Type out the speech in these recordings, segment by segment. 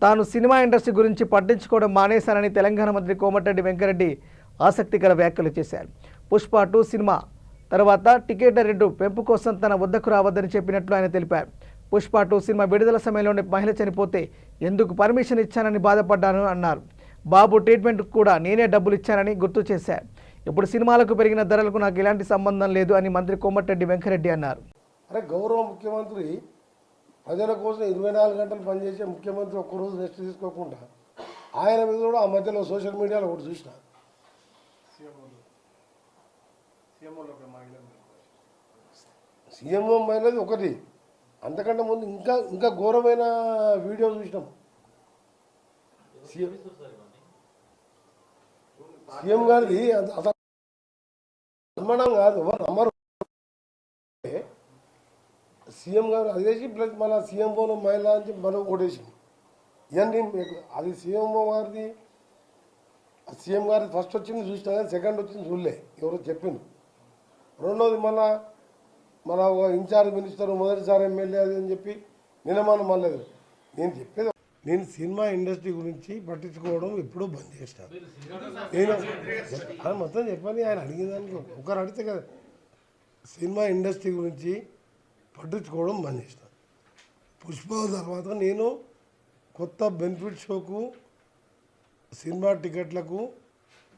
తాను cinema industry గురించి పట్టించుకోవడం మానేశానని తెలంగాణ మంత్రి కోమటిరెడ్డి వెంకరెడ్డి ఆసక్తికర వ్యాఖ్యలు చేశారు. పుష్ప 2 సినిమా తర్వాత టికెట్ రేటు పెంపు కోసం తన వద్దకు రావద్దని చెప్పినట్లు ఆయన తెలిపారు. పుష్ప 2 సినిమా విడుదల సమయంలోనే మహిళ చనిపోతే ఎందుకు పర్మిషన్ ఇచ్చానని బాధపడ్డాను అన్నారు. బాబు ట్రీట్మెంట్ కూడా నేనే డబ్బులు ఇచ్చానని గుర్తు చేశారు. ఇప్పుడు సినిమాలకు పెరిగిన ధరలకు నాకు ఎలాంటి సంబంధం లేదు అని మంత్రి కోమటిరెడ్డి వెంకరెడ్డి అన్నారు. అరే గౌరవ ముఖ్యమంత్రి ప్రజల కోసం 24 గంటలు పనిచేసే ముఖ్యమంత్రి ఒక్కరోజు రెస్ట్ తీసుకోకుండా ఆయన మీద కూడా ఆ మధ్యలో సోషల్ మీడియాలో ఒకటి చూసిన సీఎంఓ మహిళది ఒకటి, అంతకంటే ముందు ఇంకా ఇంకా ఘోరమైన వీడియో చూసినాం. సీఎం గారిది అసలు నమ్మడం కాదు, నమ్మరు. సీఎం గారు అదేసి ప్లస్ మన సీఎంఓలో మహిళ అని చెప్పి మనం కొట్టేసింది. ఇవన్నీ అది సీఎంఓ గారిది, సీఎం గారి ఫస్ట్ వచ్చింది చూసినా కానీ సెకండ్ వచ్చింది చూడలే, ఎవరో చెప్పింది. రెండోది మన ఇన్ఛార్జ్ మినిస్టర్ మొదటిసారి ఎమ్మెల్యే అది అని చెప్పి నిలమానం అనలేదు. నేను చెప్పేది, నేను సినిమా ఇండస్ట్రీ గురించి పట్టించుకోవడం ఎప్పుడూ బంద్ చేస్తాను. నేను మొత్తం చెప్పని ఆయన అడిగిన దానికి ఒకరు అడిగితే కదా, సినిమా ఇండస్ట్రీ గురించి పట్టించుకోవడం బంద్ చేస్తాను. పుష్ప తర్వాత నేను కొత్త బెనిఫిట్ షోకు సినిమా టికెట్లకు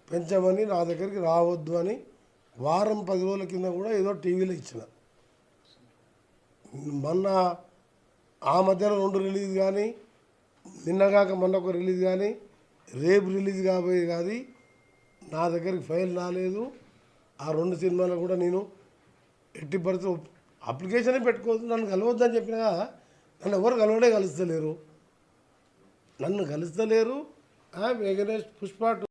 పెంచమని నా దగ్గరికి రావద్దు అని వారం 10 రోజుల కింద కూడా ఏదో టీవీలో ఇచ్చిన. మొన్న ఆ మధ్యలో 2 రిలీజ్ కానీ, నిన్నగాక మొన్న ఒక రిలీజ్ కానీ, రేపు రిలీజ్ కాబోయే కానీ నా దగ్గరికి ఫైల్ రాలేదు. ఆ 2 సినిమాలు కూడా నేను ఎట్టి పరిస్థితి అప్లికేషనే పెట్టుకోవద్దు, నన్ను కలవద్దని చెప్పినా నన్ను ఎవరు కలుస్తలేరు. పుష్ప 2